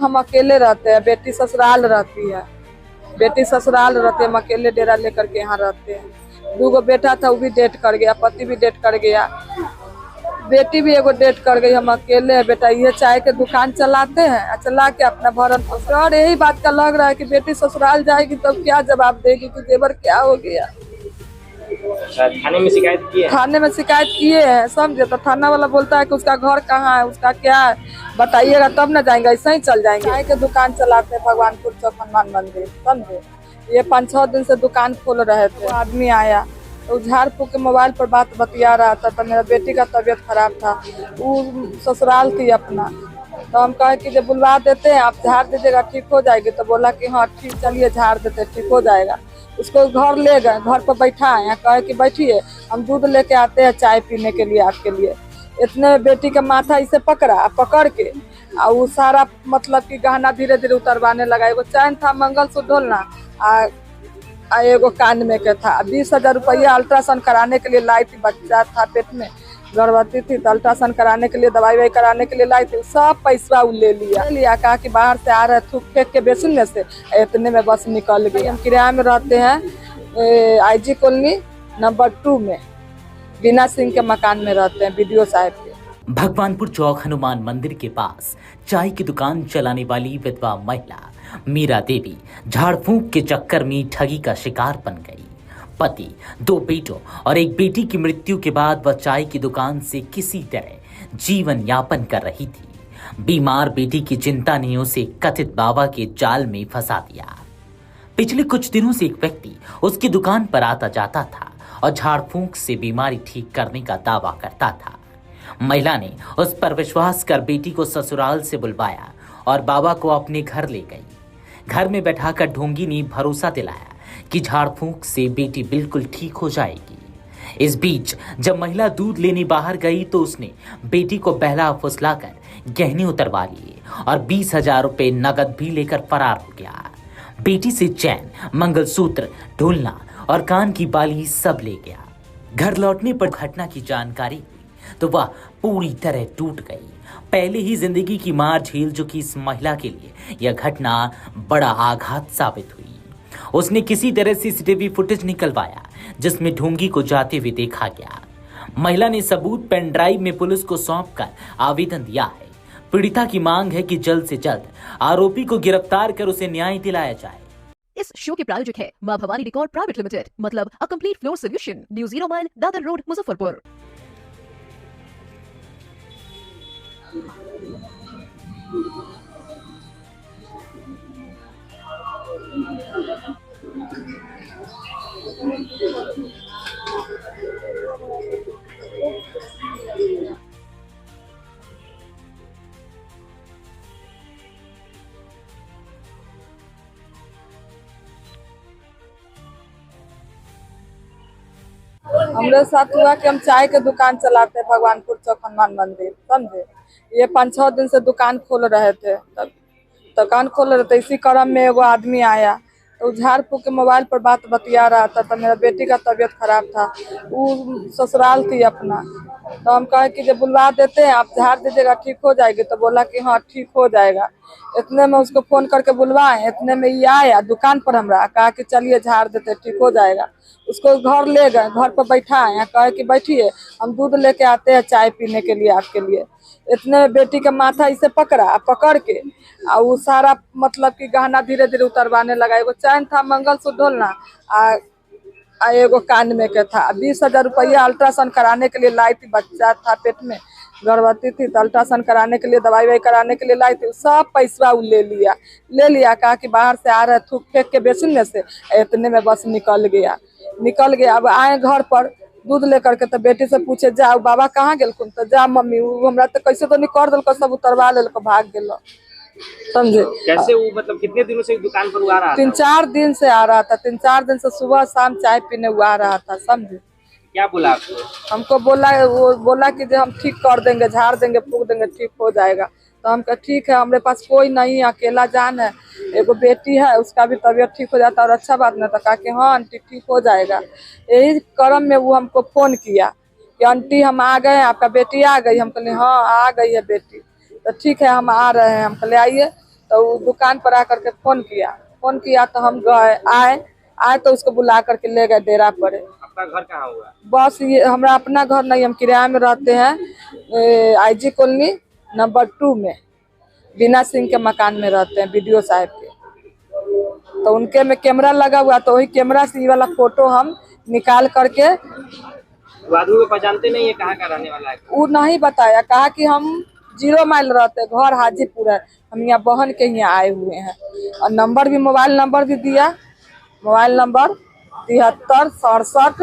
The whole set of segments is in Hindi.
हम अकेले रहते हैं, बेटी ससुराल रहती है। हम अकेले डेरा लेकर के यहाँ रहते हैं। 2 बेटा था, वो भी डेथ कर गया, पति भी डेथ कर गया, बेटी भी एगो डेथ कर गई। हम अकेले है बेटा, ये चाय के दुकान चलाते हैं, चला के अपना भरण पोषण। और यही बात का लग रहा है कि बेटी ससुराल जाएगी तब क्या जवाब देगी कि जेवर क्या हो गया। थाने में शिकायत की है? थाने में शिकायत किए हैं, समझे। तो थाना वाला बोलता है कि उसका घर कहाँ है, उसका क्या है, बताइएगा तब न जाएंगे, ऐसे ही चल जाएंगे। चाय के दुकान चलाते हैं भगवानपुर चौक हनुमान मंदिर, समझे। ये 5-6 दिन से दुकान खोल रहे थे। आदमी आया तो झाड़ फूक के मोबाइल पर बात बतिया रहा था। तो मेरा बेटी का तबीयत खराब था, वो ससुराल थी अपना। तो हम कहे कि जब बुलवा देते हैं, आप झाड़ दीजिएगा, ठीक हो जाएगी। तो बोला कि हाँ ठीक, चलिए झाड़ देते, ठीक हो जाएगा। उसको घर ले गए, घर पर बैठा है, कहे कि बैठिए, हम दूध लेके आते हैं चाय पीने के लिए आपके लिए। इतने बेटी का माथा इसे पकड़ के और वो सारा मतलब कि गहना धीरे धीरे उतरवाने लगा। एगो चैन था, मंगलसूत्र ढोलना, एगो कान में के था। 20,000 रुपया अल्ट्रासाउंड कराने के लिए लाई थी। बच्चा था पेट में, गर्भवती थी, तो अल्ट्रासाउंड कराने के लिए, दवाई कराने के लिए लाई थी। सब पैसा वो ले लिया। कहा कि बाहर से आ रहे, थूक फेंक के बेसिन में से, इतने में बस निकल गई। हम किराए में रहते हैं, IG कॉलोनी नंबर 2 में, बीना सिंह के मकान में रहते हैं, BDO साहब के। भगवानपुर चौक हनुमान मंदिर के पास चाय की दुकान चलाने वाली विधवा महिला मीरा देवी झाड़ फूंक के चक्कर में ठगी का शिकार बन गई। पति, 2 बेटों और एक बेटी की मृत्यु के बाद वह चाय की दुकान से किसी तरह जीवन यापन कर रही थी। बीमार बेटी की चिंता ने उसे कथित बाबा के जाल में फंसा दिया। पिछले कुछ दिनों से एक व्यक्ति उसकी दुकान पर आता जाता था और झाड़ फूंक से बीमारी ठीक करने का दावा करता था। महिला ने उस पर विश्वास कर बेटी को ससुराल से बुलवाया और बाबा को अपने घर ले गई। घर में बैठाकर ढोंगी ने भरोसा दिलाया कि झाड़ फूंक से बेटी बिल्कुल ठीक हो जाएगी। इस बीच जब महिला दूध लेने बाहर गई तो उसने बेटी को बहला फुसलाकर गहने उतरवा लिए और 20,000 रुपए नगद भी लेकर फरार हो गया। बेटी से चैन, मंगलसूत्र, ढोलना और कान की बाली सब ले गया। घर लौटने पर घटना की जानकारी हुई तो वह पूरी तरह टूट गई। पहले ही जिंदगी की मार झेल चुकी इस महिला के लिए यह घटना बड़ा आघात साबित हुई। उसने किसी तरह CCTV फुटेज निकलवाया जिसमें ढोंगी को जाते हुए देखा गया। महिला ने सबूत पेन ड्राइव में पुलिस को सौंपकर आवेदन दिया है। पीड़िता की मांग है कि जल्द से जल्द आरोपी को गिरफ्तार कर उसे न्याय दिलाया जाए। इस शो के प्रायोजक है मां भवानी डेकोर प्राइवेट लिमिटेड, मतलब a complete floor solution, new 0 mile, Dadar road, Muzaffarpur. हमारे साथ हुआ कि हम चाय के दुकान चलाते हैं भगवानपुर चौक हनुमान मंदिर, समझे। ये 5-6 दिन से दुकान खोल रहे थे। तब दुकान खोल रहे थे, इसी क्रम में एगो आदमी आया तो झाड़ फूक के मोबाइल पर बात बतिया रहा था। तो मेरा बेटी का तबीयत खराब था, वो ससुराल थी अपना। तो हम कहे कि जब बुलवा देते हैं, आप झाड़ दीजिएगा, ठीक हो जाएगी। तो बोला कि हाँ ठीक हो जाएगा। इतने में उसको फोन करके बुलवाए, इतने में ये आया दुकान पर, हमरा कहा कि चलिए झाड़ देते, ठीक हो जाएगा। उसको घर ले गए, घर पर बैठा है, कहे कि बैठिए, हम दूध लेके आते हैं चाय पीने के लिए आपके लिए। इतने में बेटी का माथा इसे पकड़ के और वो सारा मतलब कि गहना धीरे धीरे उतरवाने लगा। एगो चैन था, मंगलसूत्र ढोलना, एगो कान में के था। 20,000 रुपया अल्ट्रासाउंड कराने के लिए लाई थी। बच्चा था पेट में, गर्भवती थी, तो अल्ट्रासाउंड कराने के लिए, दवाई कराने के लिए लाई थी। सब पैसा वो ले लिया। कहा कि बाहर से आ रहे, थूक फेंक के बेसिन में से, इतने में बस निकल गया। अब आए घर पर दूध लेकर के, तो बेटी से पूछे, जा बाबा कहाँ गेलखुन? तो जा मम्मी, वो हमरा तो कैसे तो नहीं कर दिल, सब उतरवा लेल, भाग गेल, समझे। कैसे वो मतलब कितने दिनों से दुकान पर आ रहा था? 3-4 दिन से आ रहा था। 3-4 दिन से सुबह शाम चाय पीने हुआ आ रहा था, समझे। क्या बोला आपको? हमको वो बोला कि जो हम ठीक कर देंगे, झाड़ देंगे, फूक देंगे, ठीक हो जाएगा। तो हम कहा ठीक है, हमारे पास कोई नहीं, अकेला जान है, एगो बेटी है, उसका भी तबीयत ठीक हो जाता और अच्छा बात नहीं। तो कहा कि हाँ आंटी ठीक हो जाएगा। यही क्रम में वो हमको फोन किया कि आंटी हम आ गए, आपका बेटी आ गई। हम कहले हाँ आ गई है बेटी। तो ठीक है हम आ रहे हैं। हम कहले आइए। तो वो दुकान पर आकर के फोन किया तो हम आए तो उसको बुला करके ले गए डेरा पर। आपका घर कहाँ हुआ? बस ये हमारा अपना घर नहीं, हम किराए में रहते हैं IG कॉलोनी नंबर 2 में, बीना सिंह के मकान में रहते हैं, BDO साहब के। तो उनके में कैमरा लगा हुआ, तो वही कैमरा से ये वाला फोटो हम निकाल करके। वो आदमी को पहचानते नहीं है, कहाँ का रहने वाला है? वो नहीं बताया, कहा कि हम 0 माइल रहते, घर हाजीपुर है, हम यहाँ बहन के यहाँ आए हुए हैं। और नंबर भी, मोबाइल नंबर भी दिया, मोबाइल नंबर 73 67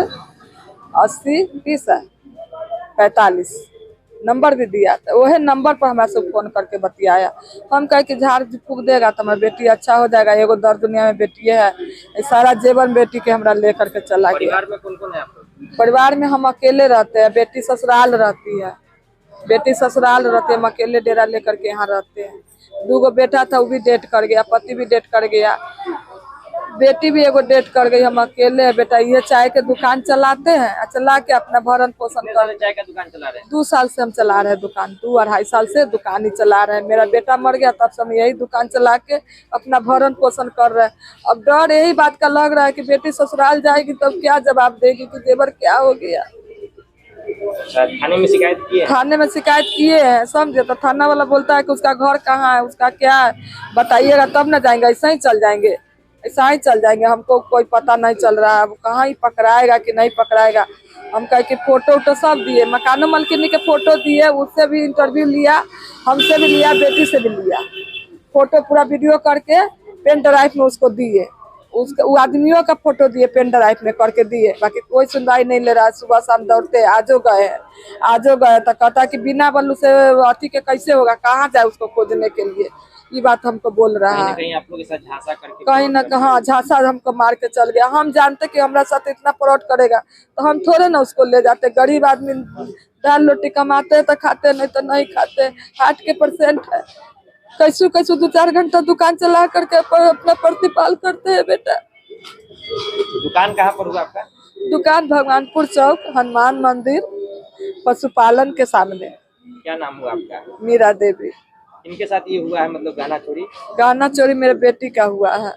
80 20 45 नंबर भी दिया। तो वही नंबर पर हमारे से फोन करके बतियाया। हम कहे कि झाड़ फूक देगा तो हमारी बेटी अच्छा हो जाएगा, एगो दर दुनिया में बेटी है, सारा जेवन बेटी के हमरा ले करके चला गया। परिवार में कौन कौन है आप लोग? परिवार में हम अकेले रहते हैं, बेटी ससुराल रहती है, हम अकेले डेरा लेकर के यहाँ रहते हैं। 2 बेटा था, वो भी डेथ कर गया, पति भी डेथ कर गया, बेटी भी एगो डेथ कर गई। हम अकेले है बेटा, ये चाय के दुकान चलाते हैं, चला के अपना भरण पोषण कर। चाय का दुकान चला रहे हैं? 2 साल से हम चला रहे हैं दुकान, 2-2.5 साल से दुकान ही चला रहे हैं। मेरा बेटा मर गया तब से हम यही दुकान चला के अपना भरण पोषण कर रहे हैं। अब डर यही बात का लग रहा है कि बेटी ससुराल जाएगी तब क्या जवाब देगी कि जेवर क्या हो गया। थाने में शिकायत की है? थाने में शिकायत किए हैं, समझे। तो थाना वाला बोलता है कि उसका घर कहाँ है, उसका क्या है, बताइएगा तब ना जाएंगे, ऐसा ही चल जाएंगे। हमको कोई पता नहीं चल रहा है, अब कहाँ ही पकड़ाएगा कि नहीं पकड़ाएगा। हम कहे कि फोटो सब दिए, मकानो मालकिनी के फोटो दिए, उससे भी इंटरव्यू लिया, हमसे भी लिया, बेटी से भी लिया, फोटो पूरा वीडियो करके पेन ड्राइव में उसको दिए। वो आदमियों का फोटो दिए, पेन ड्राइव में करके दिए, बाकी कोई सुनवाई नहीं ले रहा है। सुबह शाम दौड़ते, आजो गए तो कहता कि बिना बल्लू से अथी के कैसे होगा, कहाँ जाए उसको खोजने के लिए, ये बात हमको बोल रहा है। कहीं आप लोग के साथ झांसा करके, कहीं ना कहाँ झांसा हमको मार के चल गया। हम जानते कि हमारा साथ इतना फ्रॉड करेगा तो हम थोड़े ना उसको ले जाते। गरीब आदमी दाल रोटी कमाते तो खाते, नहीं तो नहीं खाते, हार्ट के पेशेंट है, कैसू 2-4 घंटा दुकान चला करके अपना प्रतिपाल करते हैं बेटा। दुकान कहाँ पर हुआ आपका? दुकान भगवानपुर चौक, हनुमान मंदिर, पशुपालन के सामने। क्या नाम हुआ आपका? मीरा देवी। इनके साथ ये हुआ है, मतलब गहना चोरी मेरे बेटी का हुआ है।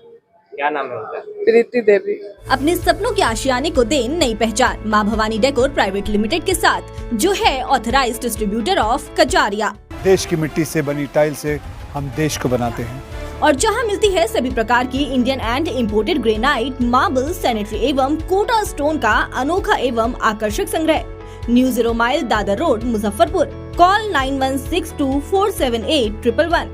क्या नाम है उनका? प्रीति देवी। अपने सपनों के आशियाने को दे नई पहचान माँ भवानी डेकोर प्राइवेट लिमिटेड के साथ, जो है ऑथराइज्ड डिस्ट्रीब्यूटर ऑफ कजारिया। देश की मिट्टी से बनी टाइल से हम देश को बनाते हैं, और जहां मिलती है सभी प्रकार की Indian and imported granite, marble, sanitary एवं कोटा स्टोन का अनोखा एवं आकर्षक संग्रह। New 0 mile, Dadar road, Muzaffarpur. Call 9162478111।